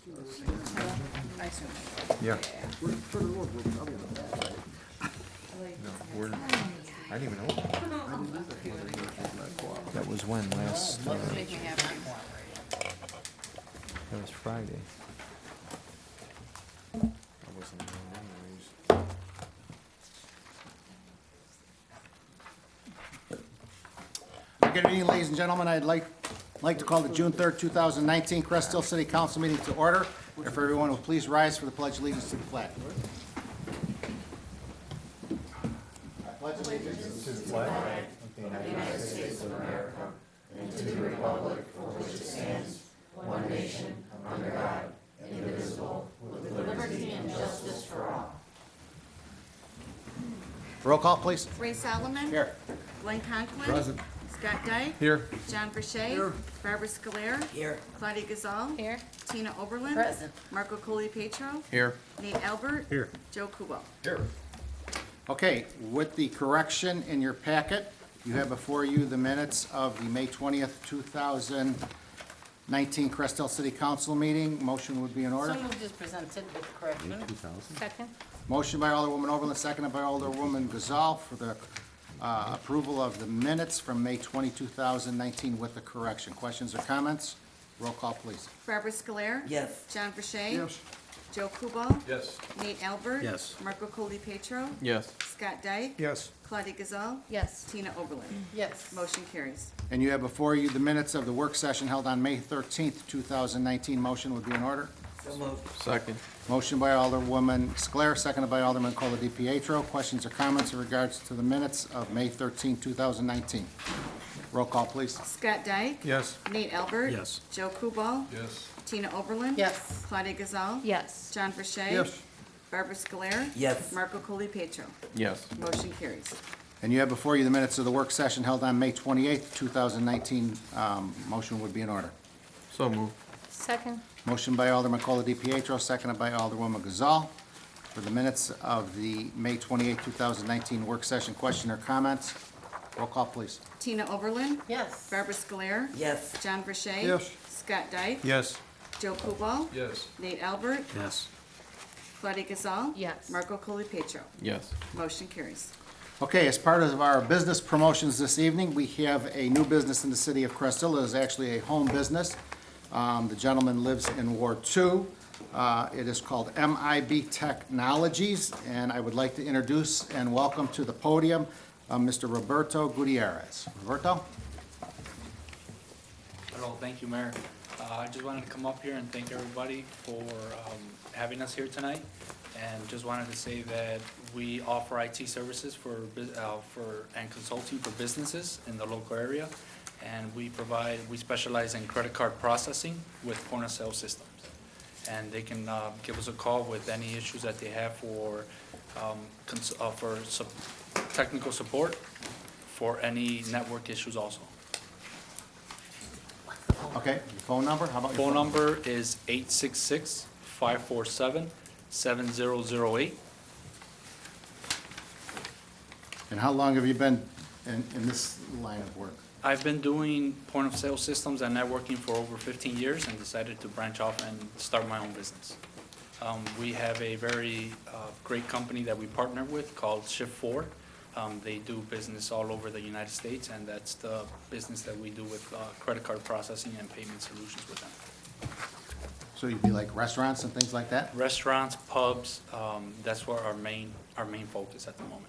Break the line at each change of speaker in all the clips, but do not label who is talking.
I assume.
Yeah.
We're further north, we're probably on the back side.
No, we're, I didn't even know. That was when, last,
Make me happy.
that was Friday. I wasn't around anyways.
Good evening, ladies and gentlemen. I'd like to call the June 3rd, 2019 Crest Hill City Council meeting to order. If everyone will please rise for the pledge of allegiance to the flag. I pledge allegiance to the flag. Roll call, please.
Ray Solomon.
Here.
Glenn Conklin.
Present.
Scott Dyke.
Here.
John Verche. Barbara Scolaire.
Here.
Claudia Gazal.
Here.
Tina Oberlin.
Present.
Marco Coley-Petro.
Here.
Nate Albert.
Here.
Joe Kubo.
Here.
Okay, with the correction in your packet, you have before you the minutes of the May 20th, 2019 Crest Hill City Council meeting. Motion would be in order.
So moved as presented with correction. Second.
Motion by Alderwoman Oberlin, seconded by Alderwoman Gazal for the approval of the minutes from May 20, 2019 with the correction. Questions or comments? Roll call, please.
Barbara Scolaire.
Yes.
John Verche.
Yes.
Joe Kubo.
Yes.
Nate Albert.
Yes.
Marco Coley-Petro.
Yes.
Scott Dyke.
Yes.
Claudia Gazal.
Yes.
Tina Oberlin.
Yes.
Motion carries.
And you have before you the minutes of the work session held on May 13th, 2019. Motion would be in order.
So moved.
Second.
Motion by Alderwoman Scolaire, seconded by Alderman Coley-Petro. Questions or comments in regards to the minutes of May 13, 2019? Roll call, please.
Scott Dyke.
Yes.
Nate Albert.
Yes.
Joe Kubo.
Yes.
Tina Oberlin.
Yes.
Claudia Gazal.
Yes.
John Verche.
Yes.
Barbara Scolaire.
Yes.
Marco Coley-Petro.
Yes.
Motion carries.
And you have before you the minutes of the work session held on May 28th, 2019. Motion would be in order.
So moved.
Second.
Motion by Alderman Coley-Petro, seconded by Alderwoman Gazal for the minutes of the May 28th, 2019 work session. Question or comments? Roll call, please.
Tina Oberlin.
Yes.
Barbara Scolaire.
Yes.
John Verche.
Yes.
Scott Dyke.
Yes.
Joe Kubal.
Yes.
Nate Albert.
Yes.
Claudia Gazal.
Yes.
Marco Coley-Petro.
Yes.
Motion carries.
Okay, as part of our business promotions this evening, we have a new business in the city of Crest Hill. It is actually a home business. The gentleman lives in Ward 2. It is called MIB Technologies, and I would like to introduce and welcome to the podium Mr. Roberto Gutierrez. Roberto?
Hello, thank you, Mayor. I just wanted to come up here and thank everybody for having us here tonight. And just wanted to say that we offer IT services and consulting for businesses in the local area. And we specialize in credit card processing with point of sale systems. And they can give us a call with any issues that they have for technical support for any network issues also.
Okay, your phone number? How about your
Phone number is 866-547-7008.
And how long have you been in this line of work?
I've been doing point of sale systems and networking for over 15 years and decided to branch off and start my own business. We have a very great company that we partner with called Shift4. They do business all over the United States, and that's the business that we do with credit card processing and payment solutions with them.
So you'd be like restaurants and things like that?
Restaurants, pubs, that's where our main focus at the moment.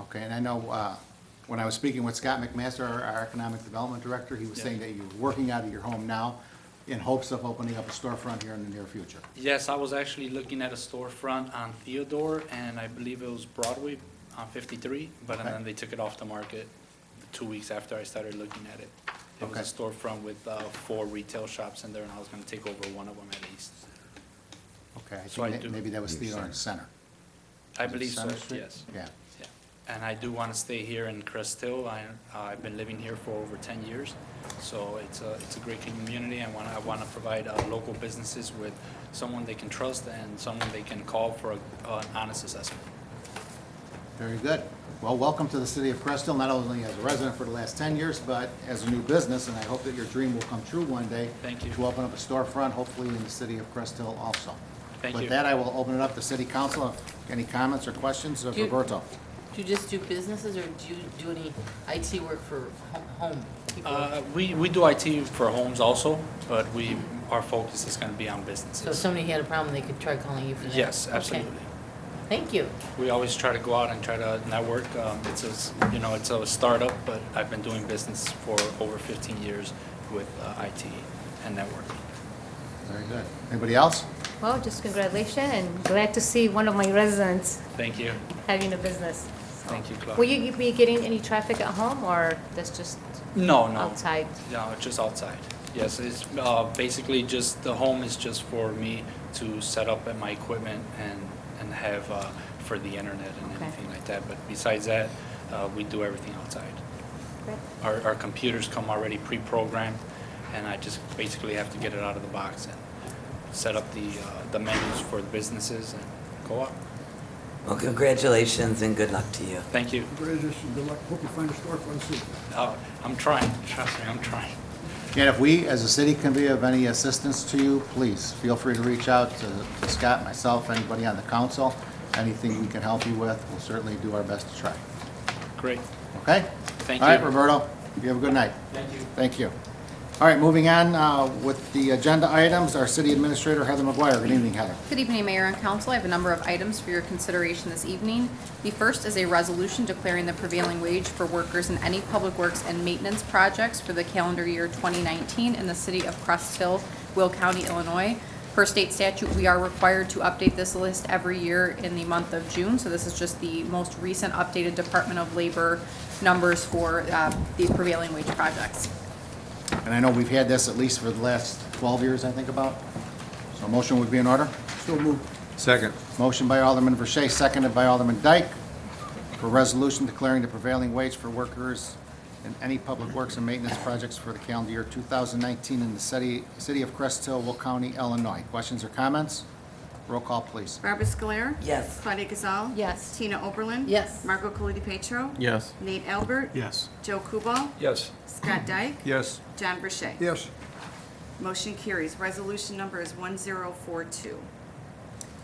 Okay, and I know when I was speaking with Scott McMaster, our Economic Development Director, he was
Yeah.
saying that you're working out of your home now in hopes of opening up a storefront here in the near future.
Yes, I was actually looking at a storefront on Theodore, and I believe it was Broadway on 53, but
Okay.
then they took it off the market 2 weeks after I started looking at it. It was a
Okay.
storefront with 4 retail shops in there, and I was gonna take over one of them at least.
Okay, I
So I
think
do-
maybe that was Theodore and Center.
I believe so,
Center Street?
yes.
Yeah,
Yeah. And I do wanna stay here in Crest Hill. I've been living here for over 10 years, so it's a great community. I wanna provide local businesses with someone they can trust and someone they can call for an honest assessment.
very good. Well, welcome to the city of Crest Hill, not only as a resident for the last 10 years, but as a new business, and I hope that your dream will come true one day.
Thank you.
To open up a storefront, hopefully in the city of Crest Hill also.
Thank
With
you.
that, I will open it up to city council. Any comments or questions of
Do you-
Roberto?
Do you just do businesses or do you do any IT work for home people?
We do IT for homes also, but our focus is gonna be on
So if
businesses.
somebody had a problem, they could try calling you for that?
Yes,
Okay.
absolutely.
Thank you.
We always try to go out and try to network. It's a startup, but I've been doing business for over 15 years with IT and networking.
Very good. Anybody else?
Well, just congratulations and glad to see one of my residents
Thank you.
having a business.
Thank you, Claude.
Will you be getting any traffic at home or that's just
No.
outside?
No, just outside. Yes, it's basically just, the home is just for me to set up my equipment and have for the internet and
Okay.
anything like that. But besides that, we do everything outside.
Great.
Our computers come already pre-programmed, and I just basically have to get it out of the box and set up the menus for the businesses and go up.
Well, congratulations and good luck to you.
Thank you.
Congratulations, good luck. Hope you find a storefront soon.
I'm trying, trust me, I'm trying.
And if we, as a city, can be of any assistance to you, please feel free to reach out to Scott, myself, anybody on the council. Anything we can help you with, we'll certainly do our best to try.
Great.
Okay?
Thank
All right,
you.
Roberto, you have a good night.
Thank you.
Thank you. All right, moving on with the agenda items, our city administrator, Heather McGuire. Good evening, Heather.
Good evening, Mayor and Council. I have a number of items for your consideration this evening. The first is a resolution declaring the prevailing wage for workers in any public works and maintenance projects for the calendar year 2019 in the city of Crest Hill, Will County, Illinois. Per state statute, we are required to update this list every year in the month of June, so this is just the most recent updated Department of Labor numbers for the prevailing wage projects.
And I know we've had this at least for the last 12 years, I think about. So a motion would be in order.
So moved.
Second.
Motion by Alderman Verche, seconded by Alderman Dyke, for resolution declaring the prevailing wage for workers in any public works and maintenance projects for the calendar year 2019 in the city of Crest Hill, Will County, Illinois. Questions or comments? Roll call, please.
Barbara Scoler.
Yes.
Claudia Gazal.
Yes.
Tina Oberlin.
Yes.
Margot Coliti-Petro.
Yes.
Nate Albert.
Yes.
Joe Kubal.
Yes.
Scott Dyke.
Yes.
John Verche.
Yes.
Motion carries. Resolution number is 1042.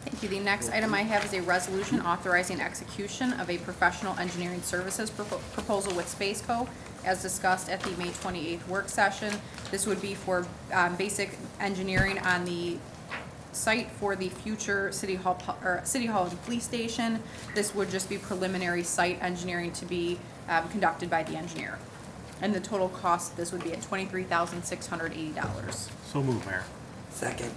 Thank you. The next item I have is a resolution authorizing execution of a professional engineering services proposal with Spaceco, as discussed at the May 28th work session. This would be for basic engineering on the site for the future City Hall and Police Station. This would just be preliminary site engineering to be conducted by the engineer. And the total cost, of this would be at $23,680.
So moved, Mayor.
Second.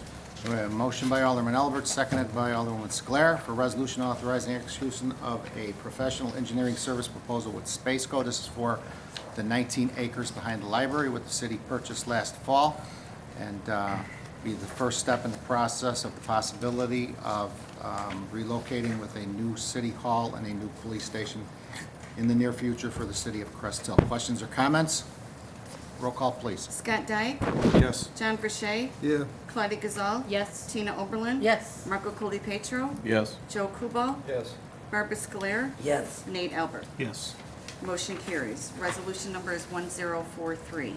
We have a motion by Alderman Albert, seconded by Alderman Scler, for resolution authorizing execution of a professional engineering service proposal with Spaceco. This is for the 19 acres behind the library, which the city purchased last fall, and be the first step in the process of the possibility of relocating with a new city hall and a new police station in the near future for the city of Crest Hill. Questions or comments? Roll call, please.
Scott Dyke.
Yes.
John Verche.
Yeah.
Claudia Gazal.
Yes.
Tina Oberlin.
Yes.
Margot Coliti-Petro.
Yes.
Joe Kubal.
Yes.
Barbara Scoler.
Yes.
Nate Albert.
Yes.
Motion carries. Resolution number is 1043.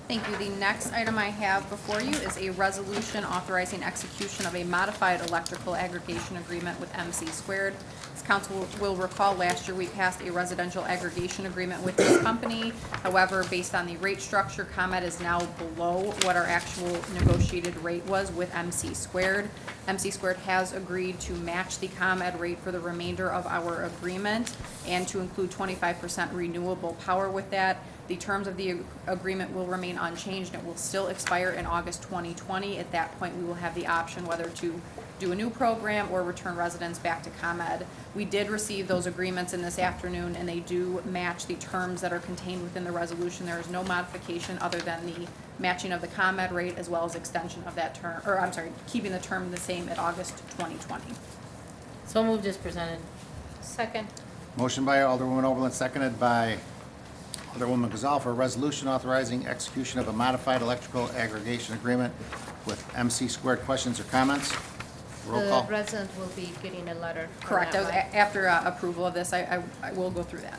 Thank you. The next item I have before you is a resolution authorizing execution of a modified electrical aggregation agreement with MC Squared. As council will recall, last year we passed a residential aggregation agreement with this company. However, based on the rate structure, ComEd is now below what our actual negotiated rate was with MC Squared. MC Squared has agreed to match the ComEd rate for the remainder of our agreement and to include 25% renewable power with that. The terms of the agreement will remain unchanged. It will still expire in August 2020. At that point, we will have the option whether to do a new program or return residents back to ComEd. We did receive those agreements in this afternoon, and they do match the terms that are contained within the resolution. There is no modification other than the matching of the ComEd rate as well as extension of that term, or I'm sorry, keeping the term the same at August 2020.
So moved as presented.
Second.
Motion by Alderwoman Oberlin, seconded by Alderwoman Gazal, for a resolution authorizing execution of a modified electrical aggregation agreement with MC Squared. Questions or comments? Roll call.
The resident will be getting a letter. for
Correct,
that,
that was
right?
after approval of this, I will go through that.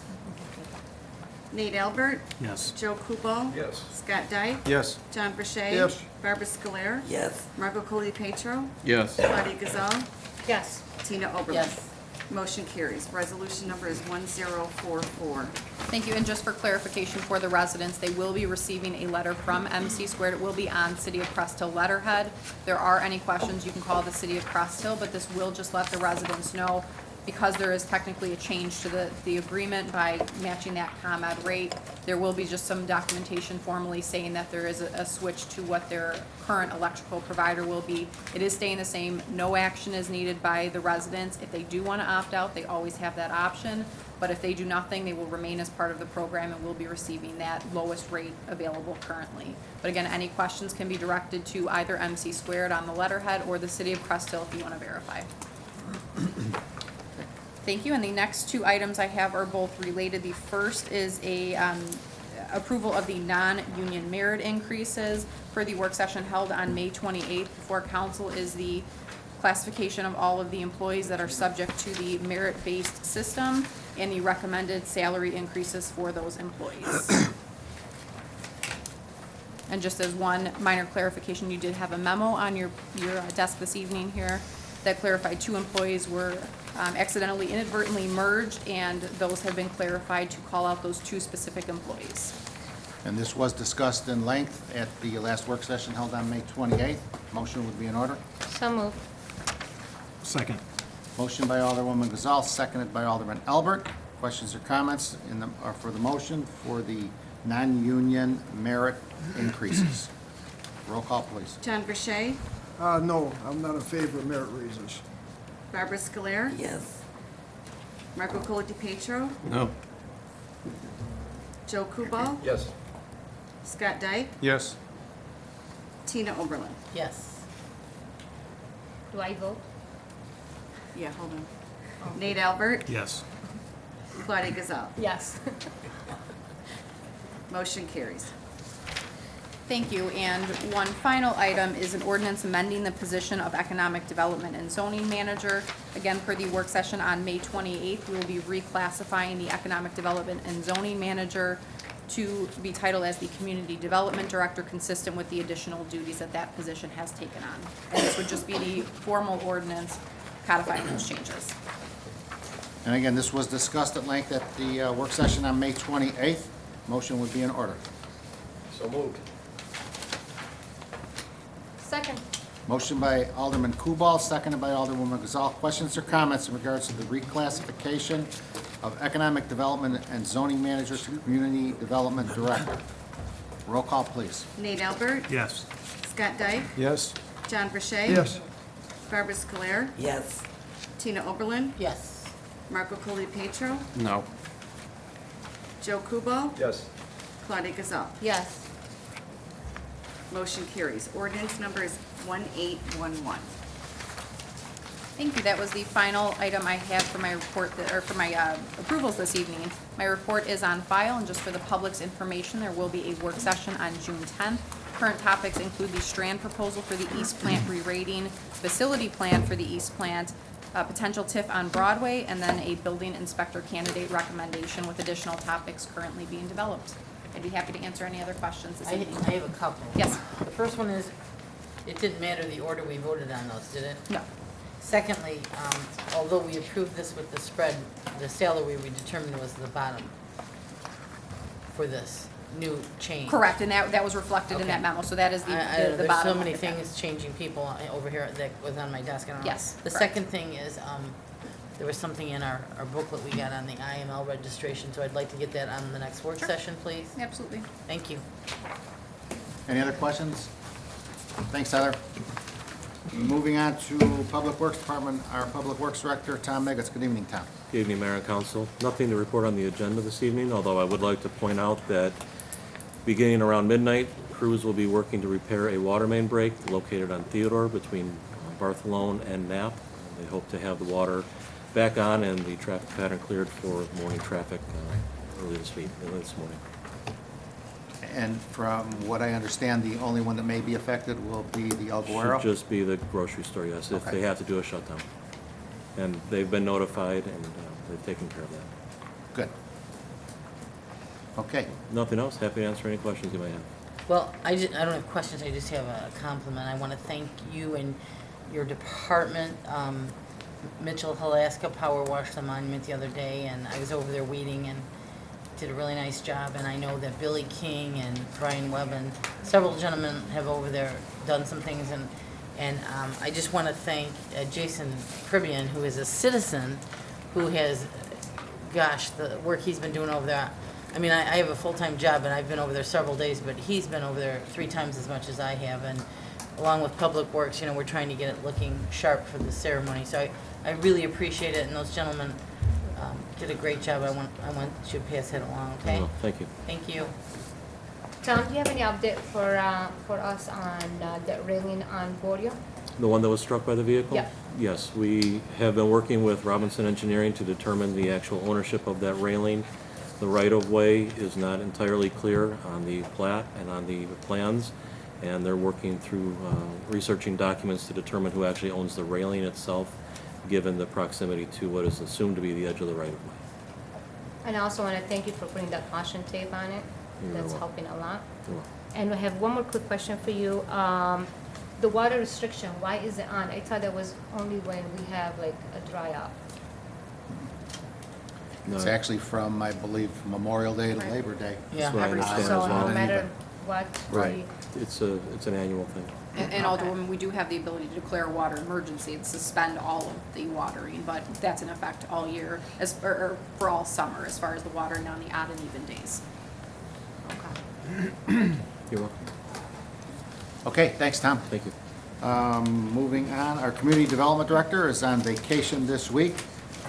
Nate Albert,
Yes.
Joe Kubal.
Yes.
Scott Dyke.
Yes.
John Burchett.
Yes.
Barbara Scoler.
Yes.
Margot Cody Petro.
Yes.
Claudia Gazal.
Yes.
Tina Oberlin.
Yes.
Motion carries. Resolution number is 1044.
Thank you, and just for clarification for the residents, they will be receiving a letter from MC Squared. It will be on City of Crest Hill letterhead. If there are any questions, you can call the City of Crest Hill, but this will just let the residents know, because there is technically a change to the agreement by matching that ComEd rate, there will be just some documentation formally saying that there is a switch to what their current electrical provider will be. It is staying the same. No action is needed by the residents. If they do want to opt out, they always have that option. But if they do nothing, they will remain as part of the program and will be receiving that lowest rate available currently. But again, any questions can be directed to either MC Squared on the letterhead or the City of Crest Hill if you want to verify. Thank you, and the next two items I have are both related. The first is a approval of the non-union merit increases for the work session held on May 28th. Before council is the classification of all of the employees that are subject to the merit-based system and the recommended salary increases for those employees. And just as one minor clarification, you did have a memo on your desk this evening here that clarified 2 employees were accidentally inadvertently merged, and those have been clarified to call out those 2 specific employees.
And this was discussed in length at the last work session held on May 28th. Motion would be in order.
So moved.
Second.
Motion by Alderwoman Gazal, seconded by Alderman Albert. Questions or comments for the motion for the non-union merit increases? Roll call, please.
John Burchett.
No, I'm not in favor of merit raises.
Barbara Scoler.
Yes.
Margot Cody Petro.
No.
Joe Kubal.
Yes.
Scott Dyke.
Yes.
Tina Oberlin.
Yes.
Do I vote?
Yeah, hold on. Nate Albert.
Yes.
Claudia Gazal.
Yes.
Motion carries.
Thank you, and one final item is an ordinance amending the position of Economic Development and Zoning Manager. Again, for the work session on May 28th, we will be reclassifying the Economic Development and Zoning Manager to be titled as the Community Development Director, consistent with the additional duties that that position has taken on. And this would just be the formal ordinance codifying those changes.
And again, this was discussed at length at the work session on May 28th. Motion would be in order.
So moved.
Second.
Motion by Alderman Kubal, seconded by Alderwoman Gazal. Questions or comments in regards to the reclassification of Economic Development and Zoning Manager to Community Development Director? Roll call, please.
Nate Albert.
Yes.
Scott Dyke.
Yes.
John Burchett.
Yes.
Barbara Scoler.
Yes.
Tina Oberlin.
Yes.
Margot Cody Petro.
No.
Joe Kubal.
Yes.
Claudia Gazal.
Yes.
Motion carries. Ordinance number is 1811.
Thank you. That was the final item I had for my report, or for my approvals this evening. My report is on file, and just for the public's information, there will be a work session on June 10th. Current topics include the Strand proposal for the East Plant re-rating, facility plan for the East Plant, potential TIF on Broadway, and then a building inspector candidate recommendation with additional topics currently being developed. I'd be happy to answer any other questions this
I
evening.
have a couple.
Yes.
The first one is, it didn't matter the order we voted on those, did it?
No.
Secondly, although we approved this with the spread, the salary we determined was the bottom for this new change.
Correct, and that was reflected in that
Okay.
memo, so that is the
I don't know,
the
there's
bottom.
so many
of it.
things changing people over here that was on my desk, I don't know.
Yes,
The
correct.
second thing is, there was something in our booklet we got on the IML registration, so I'd like to get that on the next work
Sure.
session, please.
Absolutely.
Thank you.
Any other questions? Thanks, Heather. Moving on to Public Works Department, our Public Works Director, Tom Meggetts. Good evening, Tom.
Good evening, Mayor and Council. Nothing to report on the agenda this evening, although I would like to point out that beginning around midnight, crews will be working to repair a water main break located on Theodore between Bartholone and Knapp. They hope to have the water back on and the traffic pattern cleared for morning traffic early this morning.
And from what I understand, the only one that may be affected will be the El Guero?
Should just be the grocery store, yes, if
Okay.
they have to do a shutdown. And they've been notified, and they've taken care of that.
Good. Okay.
Nothing else? Happy to answer any questions you might have.
Well, I don't have questions, I just have a compliment. I want to thank you and your department. Mitchell Halaska power washed the monument the other day, and I was over there weeding and did a really nice job. And I know that Billy King and Brian Webb and several gentlemen have over there done some things. And I just want to thank Jason Pribian, who is a citizen, who has, gosh, the work he's been doing over there. I mean, I have a full-time job, and I've been over there several days, but he's been over there 3 times as much as I have. And along with Public Works, you know, we're trying to get it looking sharp for the ceremony. So I really appreciate it, and those gentlemen did a great job. I want you to pass it along, okay?
Well, thank you.
Thank you.
Tom, do you have any update for us on the railing on Borio?
The one that was struck by the vehicle?
Yeah.
Yes, we have been working with Robinson Engineering to determine the actual ownership of that railing. The right-of-way is not entirely clear on the plat and on the plans, and they're working through researching documents to determine who actually owns the railing itself, given the proximity to what is assumed to be the edge of the right-of-way.
And I also want to thank you for putting that caution tape on it.
You're
That's
welcome.
helping a lot.
You're welcome.
And I have one more quick question for you. The water restriction, why is it on? I thought that was only when we have like a dry up.
It's
No.
actually from, I believe, Memorial Day to
Right.
Labor Day.
Yeah.
That's what I
Every
understand
So
as
no
well.
matter what,
Right.
It's an annual thing.
And Alderwoman, we do have the ability to declare a water emergency and suspend all of the watering, but that's in effect all year, or for all summer, as far as the watering on the odd and even days.
Okay.
You're welcome.
Okay, thanks, Tom.
Thank you.
Moving on, our Community Development Director is on vacation this week.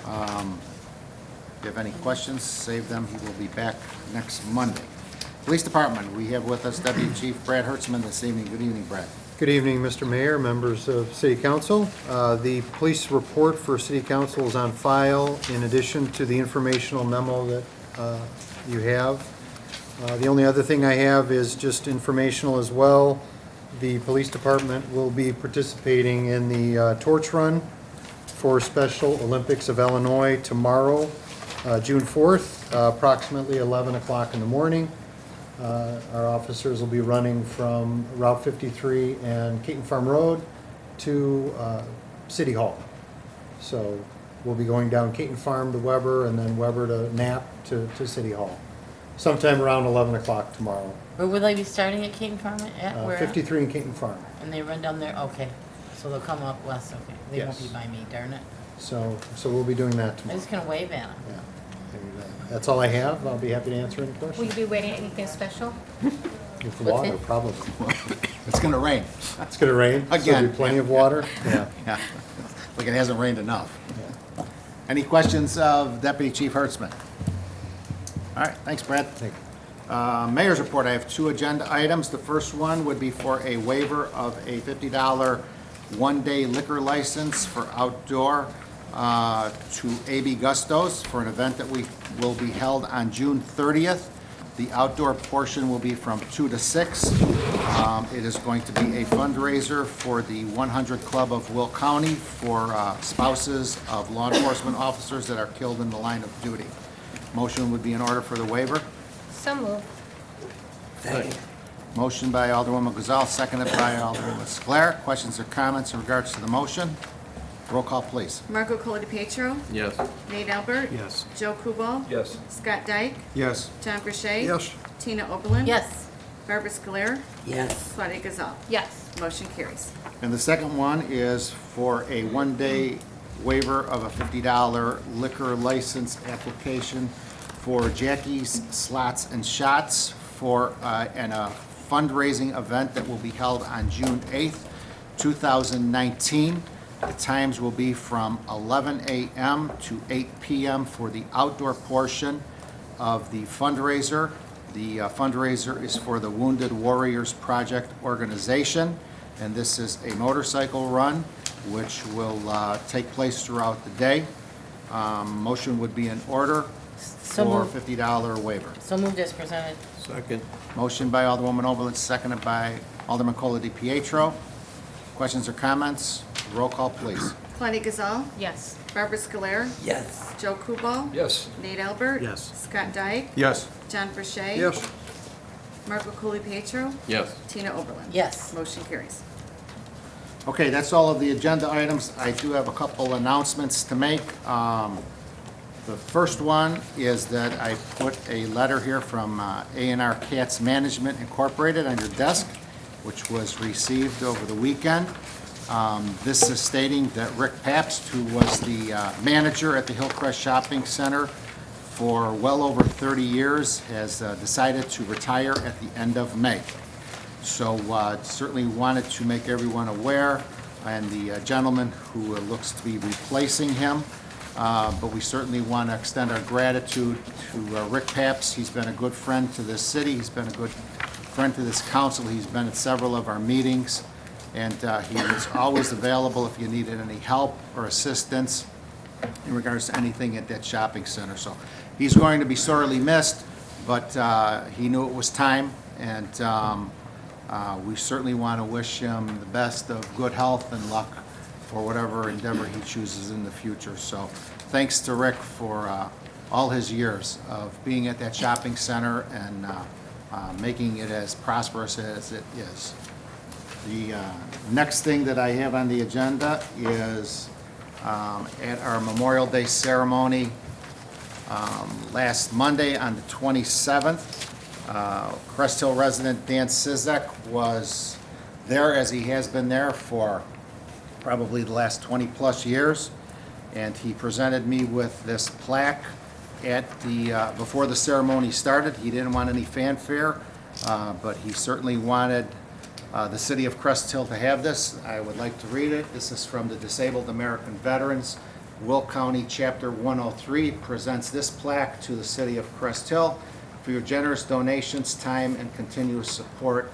If you have any questions, save them. He will be back next Monday. Police Department, we have with us Deputy Chief Brad Hertzman this evening. Good evening, Brad.
Good evening, Mr. Mayor, members of City Council. The police report for City Council is on file in addition to the informational memo that you have. The only other thing I have is just informational as well. The police department will be participating in the torch run for Special Olympics of Illinois tomorrow, June 4th, approximately 11 o'clock in the morning. Our officers will be running from Route 53 and Caton Farm Road to City Hall. So we'll be going down Caton Farm to Weber and then Weber to Knapp to City Hall. Sometime around 11 o'clock tomorrow.
Where will they be starting at Caton Farm? At where?
53 and Caton Farm.
And they run down there, okay. So they'll come up west, okay. They won't
Yes.
be by me, darn it.
So we'll be doing that
I'm
tomorrow.
just gonna wave at them.
Yeah. And, that's all I have. I'll be happy to answer any
Will you
questions.
be wearing anything special?
With the
What's
water,
it?
probably.
It's gonna rain.
It's gonna rain. So there'll
Again.
be plenty of water. Yeah.
Yeah, like it hasn't rained enough. Any questions of Deputy Chief Hertzman? All right, thanks, Brad.
Thank you.
Mayor's report, I have 2 agenda items. The first one would be for a waiver of a $50 one-day liquor license for outdoor to AB Gustos for an event that will be held on June 30th. The outdoor portion will be from 2 to 6. It is going to be a fundraiser for the 100 Club of Will County for spouses of law enforcement officers that are killed in the line of duty. Motion would be in order for the waiver.
So moved.
Second.
Motion by Alderwoman Gazal, seconded by Alderwoman Sclair. Questions or comments in regards to the motion? Roll call, please.
Marco Colapietro.
Yes.
Nate Albert.
Yes.
Joe Kubal.
Yes.
Scott Dyke.
Yes.
John Grishay.
Yes.
Tina Oberlin.
Yes.
Barbara Scoler.
Yes.
Claudia Gazal.
Yes.
Motion carries.
And the second one is for a one-day waiver of a $50 liquor license application for Jackie's Slots and Shots for a fundraising event that will be held on June 8th, 2019. The times will be from 11 a.m. to 8 p.m. for the outdoor portion of the fundraiser. The fundraiser is for the Wounded Warriors Project organization, and this is a motorcycle run which will take place throughout the day. Motion would be in order
So
for
moved.
$50 waiver.
So moved as presented.
Second.
Motion by Alderwoman Oberlin, seconded by Alderman Cola DiPietro. Questions or comments? Roll call, please.
Claudia Gazal,
Yes.
Barbara Scoler,
Yes.
Joe Kubal,
Yes.
Nate Albert.
Yes.
Scott Dyke,
Yes.
John Verche.
Yes.
Marco Pietro,
Yes.
Tina Oberlin.
Yes.
Motion carries.
Okay, that's all of the agenda items. I do have a couple announcements to make. The first one is that I put a letter here from A&R Cats Management Incorporated on your desk, which was received over the weekend. This is stating that Rick Pabst, who was the manager at the Hillcrest Shopping Center for well over 30 years, has decided to retire at the end of May. So certainly wanted to make everyone aware, and the gentleman who looks to be replacing him. But we certainly want to extend our gratitude to Rick Pabst. He's been a good friend to this city. He's been a good friend to this council. He's been at several of our meetings, and he was always available if you needed any help or assistance in regards to anything at that shopping center. So he's going to be sorely missed, but he knew it was time, and we certainly want to wish him the best of good health and luck for whatever endeavor he chooses in the future. So thanks to Rick for all his years of being at that shopping center and making it as prosperous as it is. The next thing that I have on the agenda is at our Memorial Day ceremony last Monday on the 27th, Crest Hill resident Dan Sizek was there, as he has been there for probably the last 20-plus years, and he presented me with this plaque at the, before the ceremony started. He didn't want any fanfare, but he certainly wanted the city of Crest Hill to have this. I would like to read it. This is from the Disabled American Veterans. Will County Chapter 103 presents this plaque to the city of Crest Hill for your generous donations, time, and continuous support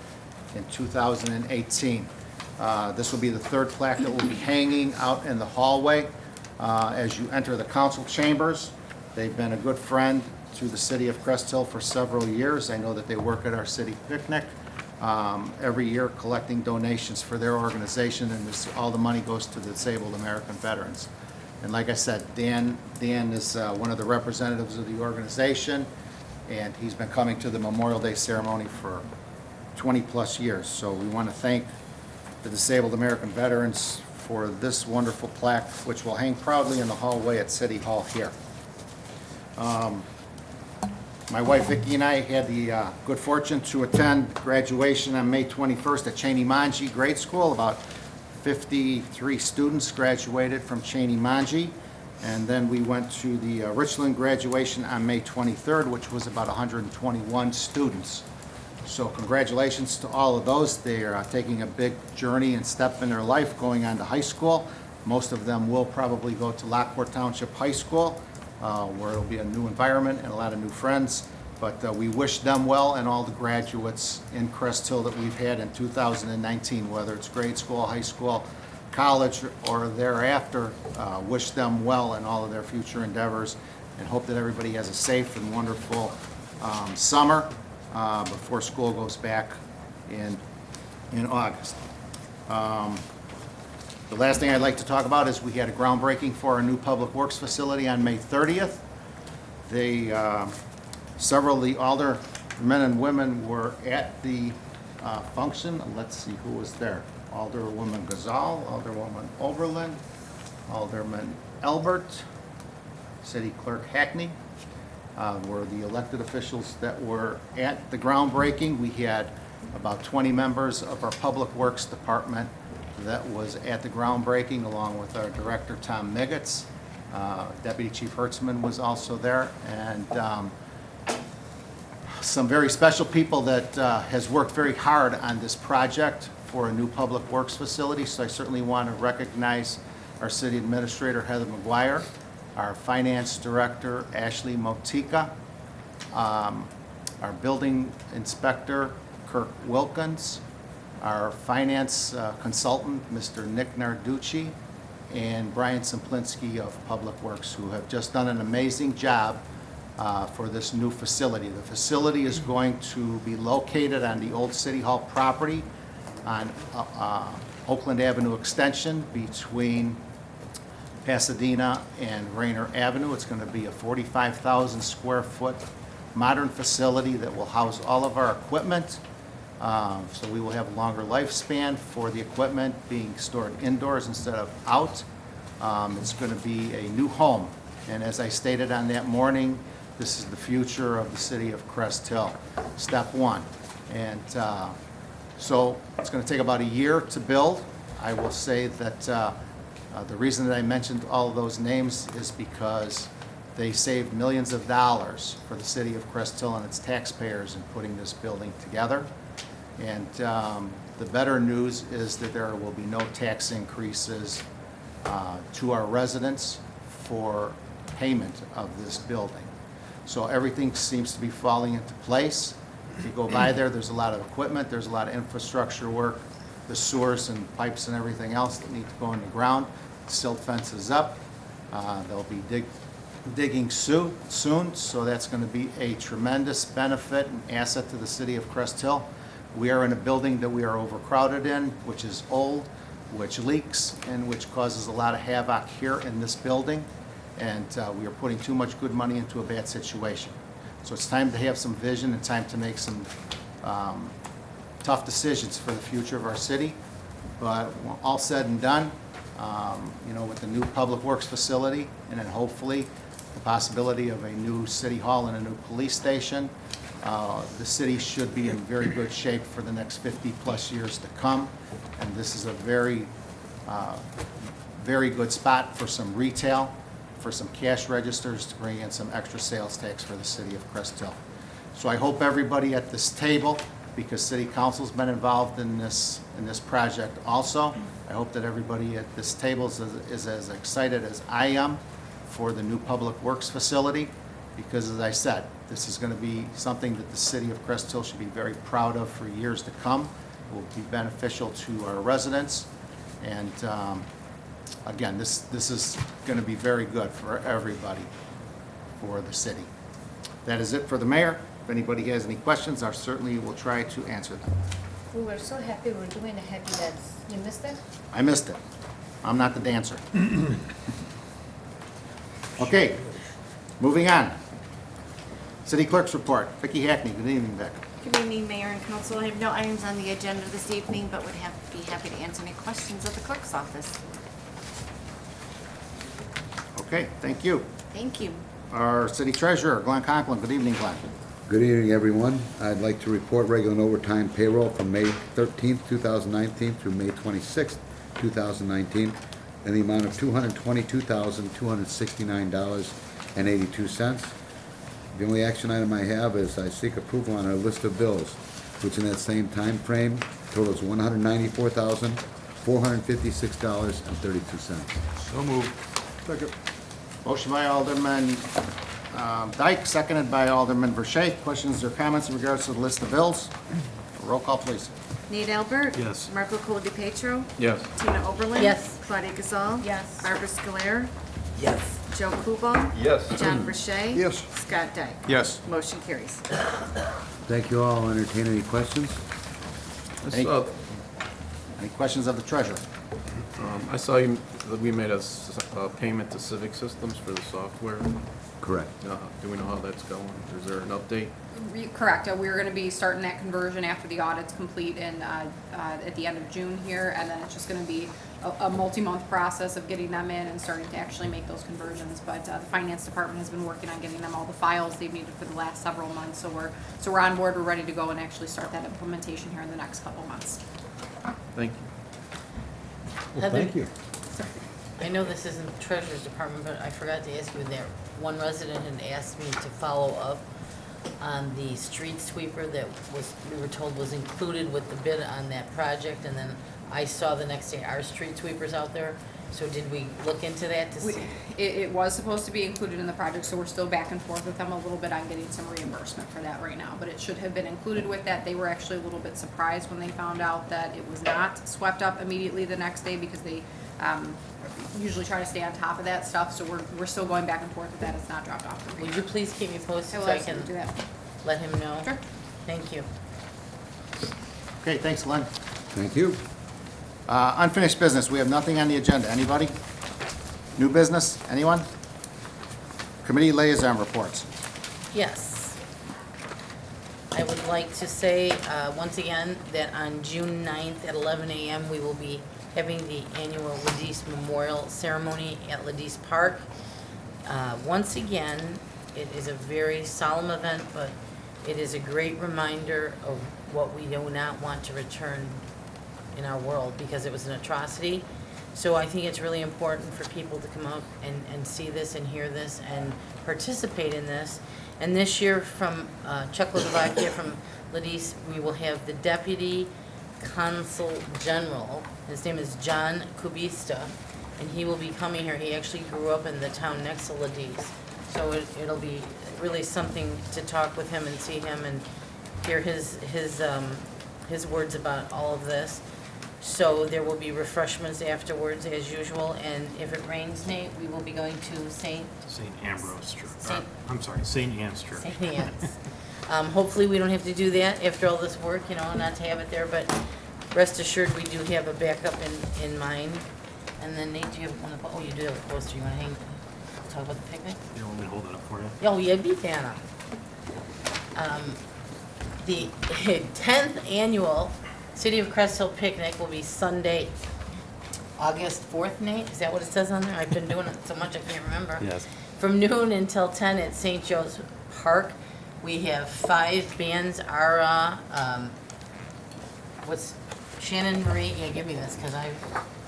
in 2018. This will be the third plaque that will be hanging out in the hallway as you enter the council chambers. They've been a good friend to the city of Crest Hill for several years. I know that they work at our city picnic every year collecting donations for their organization, and all the money goes to the Disabled American Veterans. And like I said, Dan is one of the representatives of the organization, and he's been coming to the Memorial Day ceremony for 20-plus years. So we want to thank the Disabled American Veterans for this wonderful plaque, which will hang proudly in the hallway at City Hall here. My wife Vicki and I had the good fortune to attend graduation on May 21st at Cheney-Manji Grade School. About 53 students graduated from Cheney-Manji, and then we went to the Richland graduation on May 23rd, which was about 121 students. So congratulations to all of those. They are taking a big journey and step in their life going on to high school. Most of them will probably go to Lockport Township High School, where it'll be a new environment and a lot of new friends. But we wish them well, and all the graduates in Crest Hill that we've had in 2019, whether it's grade school, high school, college, or thereafter, wish them well in all of their future endeavors, and hope that everybody has a safe and wonderful summer before school goes back in August. The last thing I'd like to talk about is we had a groundbreaking for our new Public Works facility on May 30th. Several of the aldermen and women were at the function. Let's see who was there. Alderwoman Gazal, Alderwoman Oberlin, Alderman Albert, City Clerk Hackney were the elected officials that were at the groundbreaking. We had about 20 members of our Public Works Department that was at the groundbreaking, along with our Director, Tom Miggets. Deputy Chief Hertzman was also there, and some very special people that has worked very hard on this project for a new Public Works facility. So I certainly want to recognize our City Administrator, Heather McGuire, our Finance Director, Ashley Motika, our Building Inspector, Kirk Wilkins, our Finance Consultant, Mr. Nick Narducci, and Brian Simplinski of Public Works, who have just done an amazing job for this new facility. The facility is going to be located on the old City Hall property on Oakland Avenue Extension between Pasadena and Rayner Avenue. It's going to be a 45,000 square foot modern facility that will house all of our equipment. So we will have a longer lifespan for the equipment being stored indoors instead of out. It's going to be a new home. And as I stated on that morning, this is the future of the city of Crest Hill, step one. And so it's going to take about a year to build. I will say that the reason that I mentioned all of those names is because they saved millions of dollars for the city of Crest Hill and its taxpayers in putting this building together. And the better news is that there will be no tax increases to our residents for payment of this building. So everything seems to be falling into place. If you go by there, there's a lot of equipment, there's a lot of infrastructure work, the sewers and pipes and everything else that need to go in the ground. The silt fence is up. They'll be digging soon, so that's going to be a tremendous benefit and asset to the city of Crest Hill. We are in a building that we are overcrowded in, which is old, which leaks, and which causes a lot of havoc here in this building. And we are putting too much good money into a bad situation. So it's time to have some vision and time to make some tough decisions for the future of our city. But when all said and done, with the new public works facility and then hopefully the possibility of a new city hall and a new police station, the city should be in very good shape for the next 50-plus years to come. And this is a very, very good spot for some retail, for some cash registers to bring in some extra sales tax for the city of Crest Hill. So I hope everybody at this table, because city council's been involved in this project also, I hope that everybody at this table is as excited as I am for the new public works facility, because as I said, this is going to be something that the city of Crest Hill should be very proud of for years to come. It will be beneficial to our residents, and again, this is going to be very good for everybody, for the city. That is it for the mayor. If anybody has any questions, I certainly will try to answer them.
We were so happy, we were doing a happy dance. You missed it?
I missed it. I'm not the dancer. Okay, moving on. City Clerk's Report. Vicki Hackney, good evening, Vic.
Good evening, Mayor and Council. I have no items on the agenda this evening, but would be happy to answer any questions at the clerk's office.
Okay, thank you.
Thank you.
Our city treasurer, Glenn Conklin. Good evening, Glenn.
Good evening, everyone. I'd like to report regular and overtime payroll from May 13th, 2019 through May 26th, 2019, in the amount of $222,269.82. The only action item I have is I seek approval on our list of bills, which in that same time frame totals $194,456.32.
So moved.
Second.
Motion by Alderman Dyke, seconded by Alderman Verche. Questions or comments in regards to the list of bills? Roll call, please.
Nate Albert?
Yes.
Marco Coldi-Petro?
Yes.
Tina Oberlin?
Yes.
Claudia Gazal?
Yes.
Barbara Scoler?
Yes.
Joe Kubal?
Yes.
John Verche?
Yes.
Scott Dyke?
Yes.
Motion carries.
Thank you all. I'll entertain any questions.
Any questions of the treasurer?
I saw you, that we made a payment to Civic Systems for the software.
Correct.
Do we know how that's going? Is there an update?
Correct. We're going to be starting that conversion after the audit's complete in, at the end of June here, and then it's just going to be a multi-month process of getting them in and starting to actually make those conversions. But the finance department has been working on getting them all the files they've needed for the last several months. So we're on board. We're ready to go and actually start that implementation here in the next couple months.
Thank you.
Well, thank you.
I know this isn't the treasurer's department, but I forgot to ask you there. One resident had asked me to follow up on the street sweeper that we were told was included with the bid on that project, and then I saw the next day our street sweepers out there. So did we look into that to see?
It was supposed to be included in the project, so we're still back and forth with them a little bit on getting some reimbursement for that right now. But it should have been included with that. They were actually a little bit surprised when they found out that it was not swept up immediately the next day, because they Usually try to stay on top of that stuff, so we're still going back and forth with that. It's not dropped off the
Would
radar.
you please keep me posted
I will
so I can
absolutely do that.
let him know?
Sure.
Thank you.
Okay, thanks, Glenn.
Thank you.
Unfinished business, we have nothing on the agenda. Anybody? New business? Anyone? Committee liaison reports.
Yes. I would like to say, once again, that on June 9th at 11 a.m., we will be having the annual Ladis Memorial Ceremony at Ladis Park. Once again, it is a very solemn event, but it is a great reminder of what we do not want to return in our world, because it was an atrocity. So I think it's really important for people to come out and see this and hear this and participate in this. And this year from Czechoslovakia, from Ladis, we will have the Deputy Consul General. His name is John Kubista, and he will be coming here. He actually grew up in the town next to Ladis. So it'll be really something to talk with him and see him and hear his words about all of this. So there will be refreshments afterwards as usual, and if it rains, Nate, we will be going to St.
Ambrose Church.
Saint-
I'm sorry, St. Anne's Church.
St. Anne's. Hopefully, we don't have to do that after all this work, not to have it there, but rest assured, we do have a backup in mind. And then Nate, do you have one of the, oh, you do have a poster, you wanna hang, talk about the picnic?
You want me to hold it up for you?
Oh, yeah, beat Anna. The 10th annual City of Crest Hill Picnic will be Sunday, August 4th, Nate? Is that what it says on there? I've been doing it so much I can't remember.
Yes.
From noon until 10 at St. Joe's Park. We have 5 bands. Our, what's Shannon Marie? Yeah, give me this, because I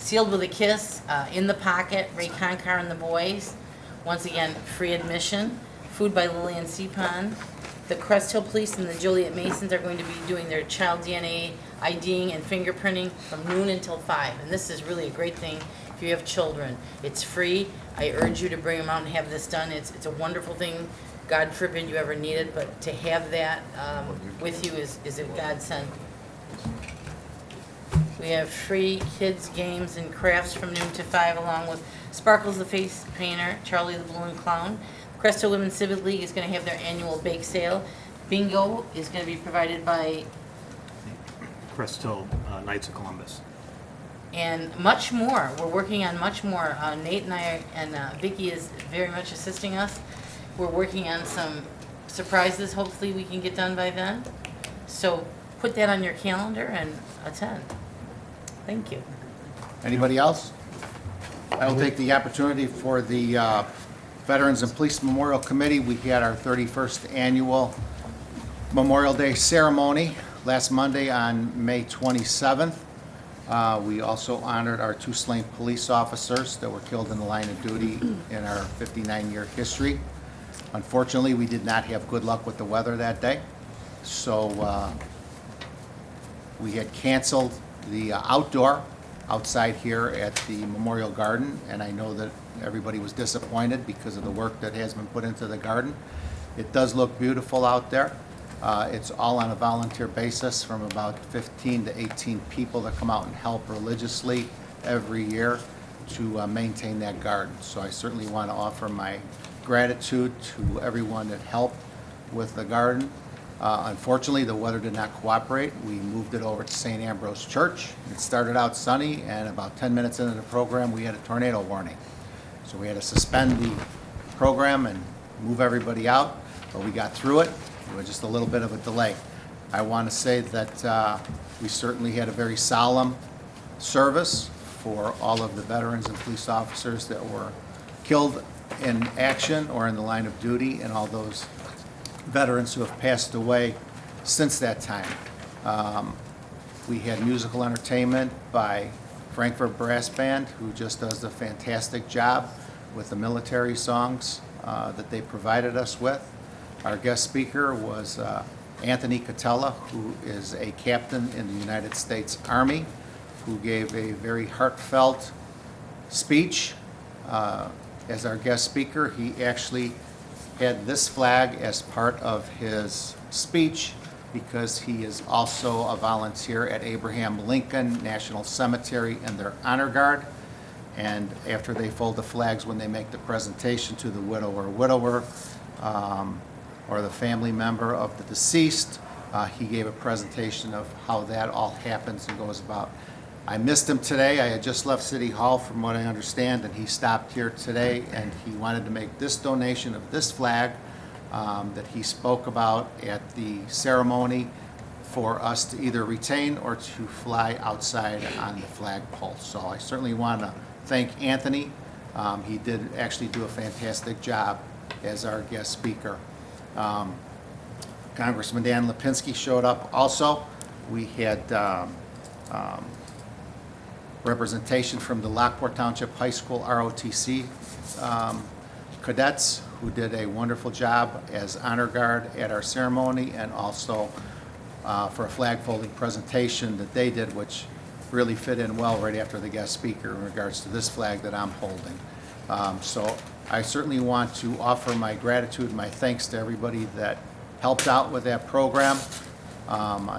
Sealed with a Kiss, In the Pocket, Ray Concar and the Boys. Once again, free admission. Food by Lillian Seapon. The Crest Hill Police and the Joliet Masons are going to be doing their child DNA IDing and fingerprinting from noon until 5. And this is really a great thing if you have children. It's free. I urge you to bring them out and have this done. It's a wonderful thing. God forbid you ever need it, but to have that with you is a godsend. We have free kids games and crafts from noon to 5, along with Sparkles the Face Painter, Charlie the Balloon Clown. Crest Hill Women's Civic League is going to have their annual bake sale. Bingo is going to be provided by,
Crest Hill Knights of Columbus.
and much more. We're working on much more. Nate and I and Vicky is very much assisting us. We're working on some surprises. Hopefully we can get done by then. So put that on your calendar and attend. Thank you.
Anybody else? I will take the opportunity for the Veterans and Police Memorial Committee. We had our 31st annual Memorial Day ceremony last Monday on May 27th. We also honored our 2 slain police officers that were killed in the line of duty in our 59-year history. Unfortunately, we did not have good luck with the weather that day, so we had canceled the outdoor outside here at the Memorial Garden, and I know that everybody was disappointed because of the work that has been put into the garden. It does look beautiful out there. It's all on a volunteer basis from about 15 to 18 people that come out and help religiously every year to maintain that garden. So I certainly want to offer my gratitude to everyone that helped with the garden. Unfortunately, the weather did not cooperate. We moved it over to St. Ambrose Church. It started out sunny, and about 10 minutes into the program, we had a tornado warning. So we had to suspend the program and move everybody out, but we got through it. It was just a little bit of a delay. I want to say that we certainly had a very solemn service for all of the veterans and police officers that were killed in action or in the line of duty, and all those veterans who have passed away since that time. We had musical entertainment by Frankfurt Brass Band, who just does a fantastic job with the military songs that they provided us with. Our guest speaker was Anthony Catella, who is a captain in the United States Army, who gave a very heartfelt speech. As our guest speaker, he actually had this flag as part of his speech because he is also a volunteer at Abraham Lincoln National Cemetery in their honor guard. And after they fold the flags, when they make the presentation to the widow or widower, or the family member of the deceased, he gave a presentation of how that all happens and goes about. I missed him today. I had just left City Hall from what I understand, and he stopped here today, and he wanted to make this donation of this flag that he spoke about at the ceremony for us to either retain or to fly outside on the flagpole. So I certainly want to thank Anthony. He did actually do a fantastic job as our guest speaker. Congressman Dan Lipinski showed up also. We had representation from the Lockport Township High School ROTC cadets who did a wonderful job as honor guard at our ceremony, and also for a flag folding presentation that they did, which really fit in well right after the guest speaker in regards to this flag that I'm holding. So I certainly want to offer my gratitude and my thanks to everybody that helped out with that program.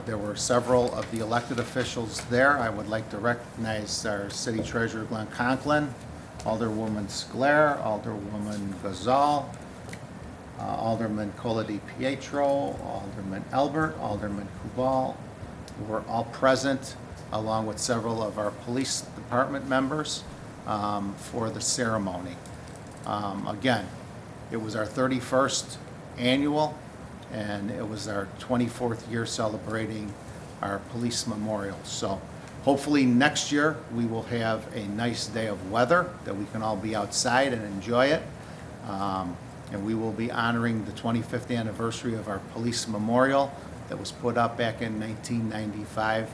There were several of the elected officials there. I would like to recognize our city treasurer, Glenn Conklin, Alderwoman Sclair, Alderwoman Gazal, Alderman Cola Di Pietro, Alderman Albert, Alderman Kubal, who were all present, along with several of our police department members for the ceremony. Again, it was our 31st annual, and it was our 24th year celebrating our police memorial. So hopefully next year we will have a nice day of weather that we can all be outside and enjoy it. And we will be honoring the 25th anniversary of our police memorial that was put up back in 1995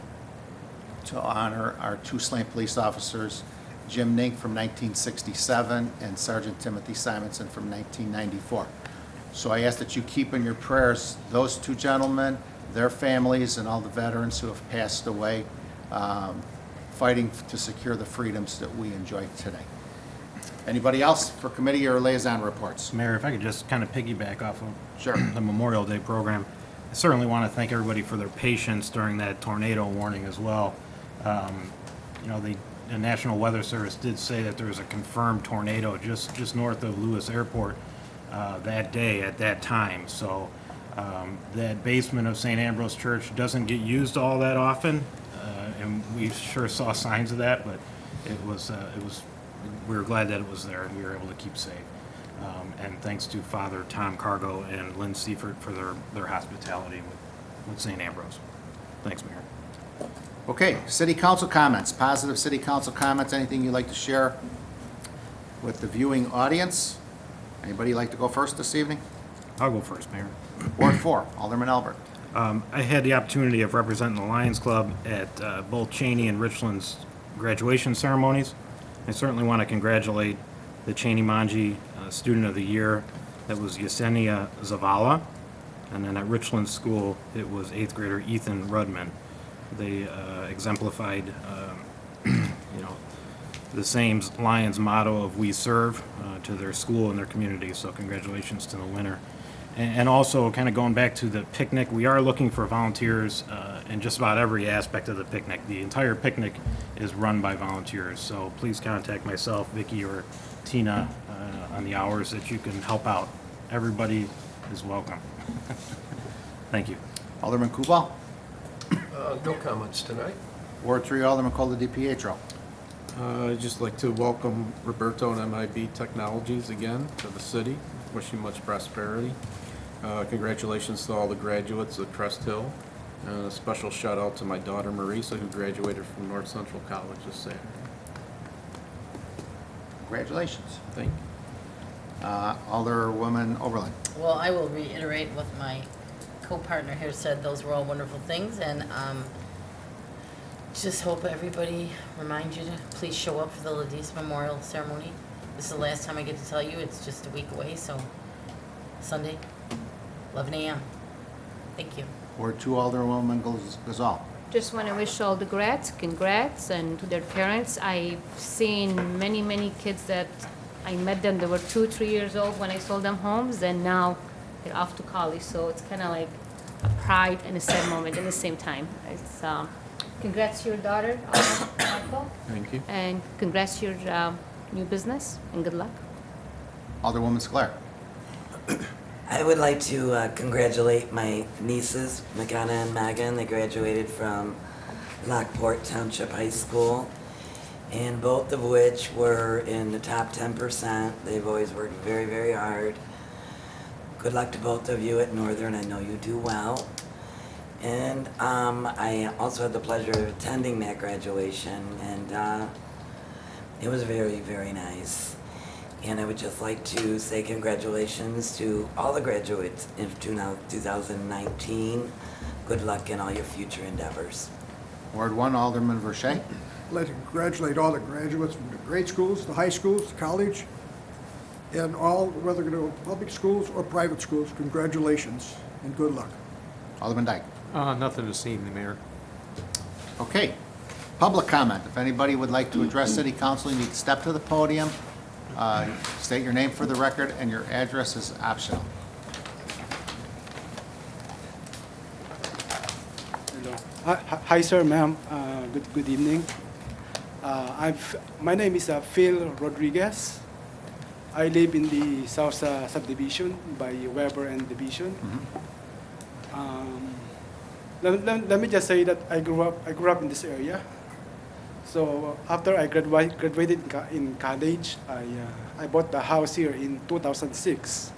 to honor our two slain police officers, Jim Nink from 1967 and Sergeant Timothy Simonson from 1994. So I ask that you keep in your prayers those two gentlemen, their families, and all the veterans who have passed away fighting to secure the freedoms that we enjoy today. Anybody else for committee or liaison reports?
Mayor, if I could just kind of piggyback off of
Sure.
the Memorial Day program. I certainly want to thank everybody for their patience during that tornado warning as well. You know, the National Weather Service did say that there was a confirmed tornado just north of Lewis Airport that day at that time. So that basement of St. Ambrose Church doesn't get used all that often, and we sure saw signs of that, but we were glad that it was there and we were able to keep safe. And thanks to Father Tom Cargo and Lynn Seifert for their hospitality with St. Ambrose. Thanks, Mayor.
Okay, city council comments, positive city council comments, anything you'd like to share with the viewing audience? Anybody like to go first this evening?
I'll go first, Mayor.
Ward 4, Alderman Albert.
I had the opportunity of representing the Lions Club at both Cheney and Richland's graduation ceremonies. I certainly want to congratulate the Cheney Manji Student of the Year. That was Yesenia Zavala. And then at Richland School, it was 8th grader Ethan Rudman. They exemplified, the same Lions motto of "We Serve" to their school and their community. So congratulations to the winner. And also, kind of going back to the picnic, we are looking for volunteers in just about every aspect of the picnic. The entire picnic is run by volunteers. So please contact myself, Vicki, or Tina on the hours that you can help out. Everybody is welcome. Thank you.
Alderman Kubal.
No comments tonight.
Ward 3, Alderman Cola Di Pietro.
I'd just like to welcome Roberto and MIB Technologies again to the city. Wish you much prosperity. Congratulations to all the graduates of Crest Hill. And a special shout out to my daughter Marisa, who graduated from North Central College this Saturday.
Congratulations.
Thank you.
Alderwoman Oberlin.
Well, I will reiterate what my co-partner here said. Those were all wonderful things, and just hope everybody reminds you to please show up for the Ladis Memorial Ceremony. This is the last time I get to tell you. It's just a week away, so Sunday, 11 a.m. Thank you.
Ward 2, Alderwoman Gazal.
Just want to wish all the congrats, and to their parents. I've seen many kids that I met them, they were 2-3 years old when I sold them homes, and now they're off to college, so it's kind of like a pride and a sad moment at the same time. It's, congrats to your daughter, Roberto.
Thank you.
And congrats to your new business, and good luck.
Alderwoman Sclair.
I would like to congratulate my nieces, McKenna and Megan. They graduated from Lockport Township High School, and both of which were in the top 10%. They've always worked very, very hard. Good luck to both of you at Northern. I know you do well. And I also had the pleasure of attending that graduation, and it was very, very nice. And I would just like to say congratulations to all the graduates in 2019. Good luck in all your future endeavors.
Ward 1, Alderman Verche.
I'd like to congratulate all the graduates from the grade schools, the high schools, the college, and all, whether they're going to public schools or private schools. Congratulations and good luck.
Alderman Dyke.
Nothing this evening, Mayor.
Okay. Public comment. If anybody would like to address City Council, you need to step to the podium, state your name for the record, and your address is optional.
Hi, sir, ma'am. Good evening. My name is Phil Rodriguez. I live in the South Subdivision by Weber and Division. Let me just say that I grew up in this area. So after I graduated in college, I bought the house here in 2006.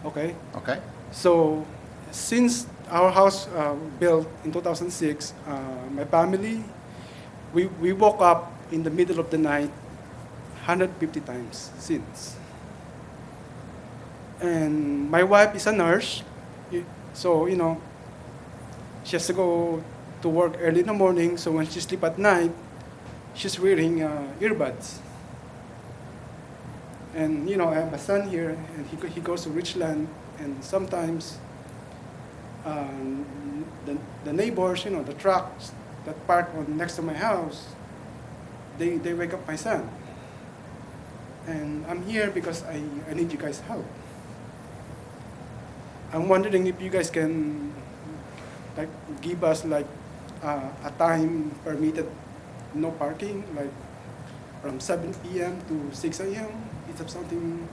Okay.
Okay.
So since our house built in 2006, my family, we woke up in the middle of the night 150 times since. And my wife is a nurse, so she has to go to work early in the morning, so when she sleeps at night, she's wearing earbuds. And I have a son here, and he goes to Richland, and sometimes the neighbors, the trucks that park next to my house, they wake up my son. And I'm here because I need you guys' help. I'm wondering if you guys can give us a time permitted no parking, like from 7 p.m. to 6 a.m. Is that something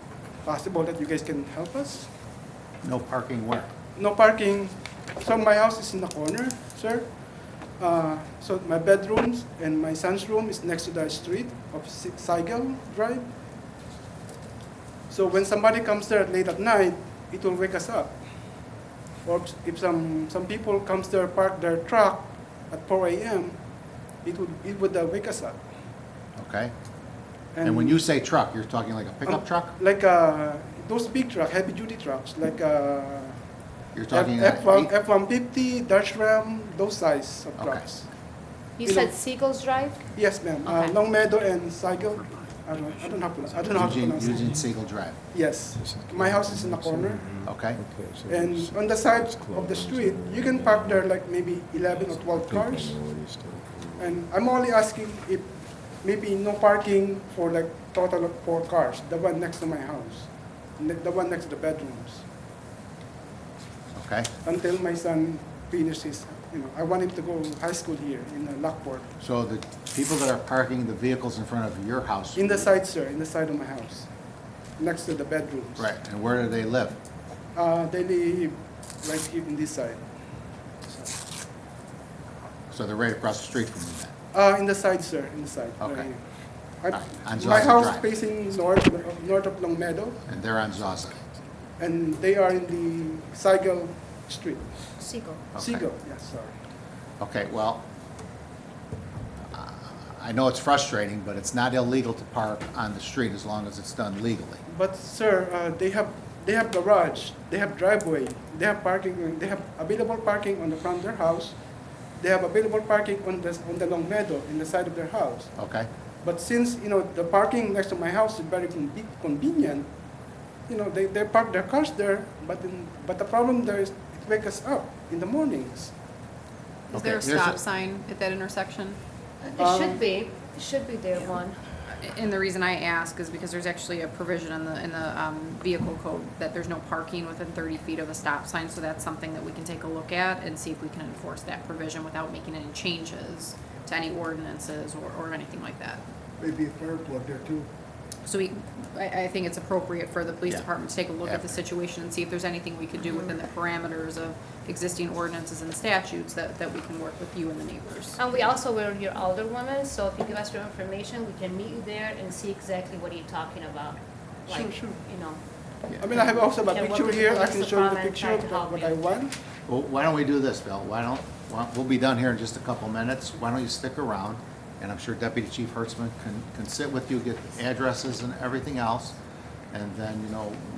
possible that you guys can help us?
No parking where?
No parking. So my house is in the corner, sir. So my bedrooms and my son's room is next to the street of Seigel Drive. So when somebody comes there late at night, it will wake us up. Or if some people comes there, park their truck at 4 a.m., it would wake us up.
Okay. And when you say truck, you're talking like a pickup truck?
Like those big trucks, heavy-duty trucks, like
you're talking
F-150, Dodge Ram, those size of trucks.
You said Seagulls Drive?
Yes, ma'am.
Okay.
Long Meadow and Seigel. I don't know how to pronounce it.
Eugene Siegel Drive.
Yes. My house is in the corner.
Okay.
And on the side of the street, you can park there like maybe 11 or 12 cars. And I'm only asking if maybe no parking for like total of 4 cars, the one next to my house, the one next to the bedrooms.
Okay.
Until my son finishes, I want him to go high school here in Lockport.
So the people that are parking the vehicles in front of your house?
In the side, sir, in the side of my house, next to the bedrooms.
Right, and where do they live?
They live right here in this side.
So they're right across the street from you then?
In the side, sir, in the side.
Okay. On
My
Zaza
house
Drive.
facing north of Long Meadow,
And they're on Zaza?
and they are in the Seigel Street.
Seagull.
Okay.
Seagull, yes, sorry.
Okay, well, I know it's frustrating, but it's not illegal to park on the street as long as it's done legally.
But sir, they have garage, they have driveway, they have parking, they have available parking on the front of their house. They have available parking on the Long Meadow in the side of their house.
Okay?
But since the parking next to my house is very convenient, they park their cars there. But the problem there is it wakes us up in the mornings.
Is there a stop sign at that intersection?
It should be. It should be there, one.
And the reason I ask is because there's actually a provision in the vehicle code that there's no parking within 30 feet of a stop sign, so that's something that we can take a look at and see if we can enforce that provision without making any changes to any ordinances or anything like that.
Maybe a fire plug there too.
So I think it's appropriate for the police
Yeah.
department to take a look
Yeah.
at the situation and see if there's anything we could do within the parameters of existing ordinances and statutes that we can work with you and the neighbors.
And we also were your older women, so if you give us your information, we can meet you there and see exactly what you're talking about.
Sure,
Like,
sure.
you know,
I mean, I have also a
Yeah,
picture
what the
here, I
police
can show you the
department
picture
tried
of
to help
what
you.
I want.
Well, why don't we do this, Bill? We'll be done here in just a couple minutes. Why don't you stick around? And I'm sure Deputy Chief Hertzman can sit with you, get addresses and everything else. And then,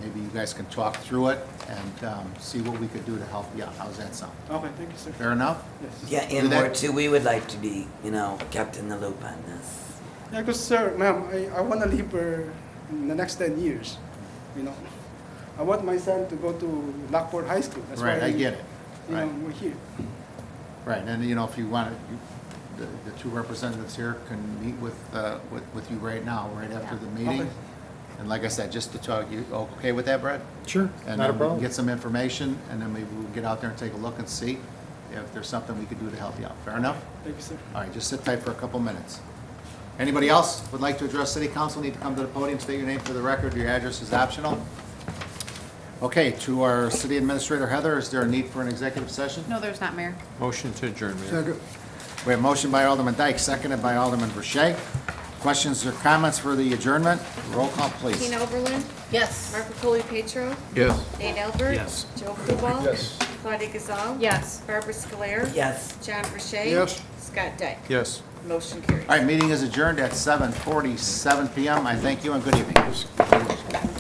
maybe you guys can talk through it and see what we could do to help you out. How's that sound?
Okay, thank you, sir.
Fair enough?
Yes.
Yeah,
Do
and
that.
Ward 2, we would like to be, kept in the loop on this.
Yeah, because, sir, ma'am, I want to live in the next 10 years, I want my son to go to Lockport High School. That's
Right,
why
I get it. Right.
We're here.
Right, and if you want, the two representatives here can meet with you right now, right after the meeting.
Okay.
And like I said, just to talk, you okay with that, Brad?
Sure,
And
not a
then we can
problem.
get some information, and then maybe we'll get out there and take a look and see if there's something we could do to help you out. Fair enough?
Thank you, sir.
All right, just sit tight for a couple minutes. Anybody else would like to address city council, need to come to the podium, state your name for the record, your address is optional. Okay, to our city administrator, Heather, is there a need for an executive session?
No, there's not, Mayor.
Motion to adjourn, Mayor.
Second.
We have a motion by Alderman Dyke, seconded by Alderman Verche. Questions or comments for the adjournment? Roll call, please.
Tina Oberlin,
Yes.
Marco Polo Petro,
Yes.
Nate Albert.
Yes.
Joe Kubal.
Yes.
Claudia Gazal.
yes.
Barbara Scoler.
Yes.
John Verche.
Yes.
Scott Dyke.
Yes.
Motion carries.
All right, meeting is adjourned at 7:47 PM. I thank you and good evening.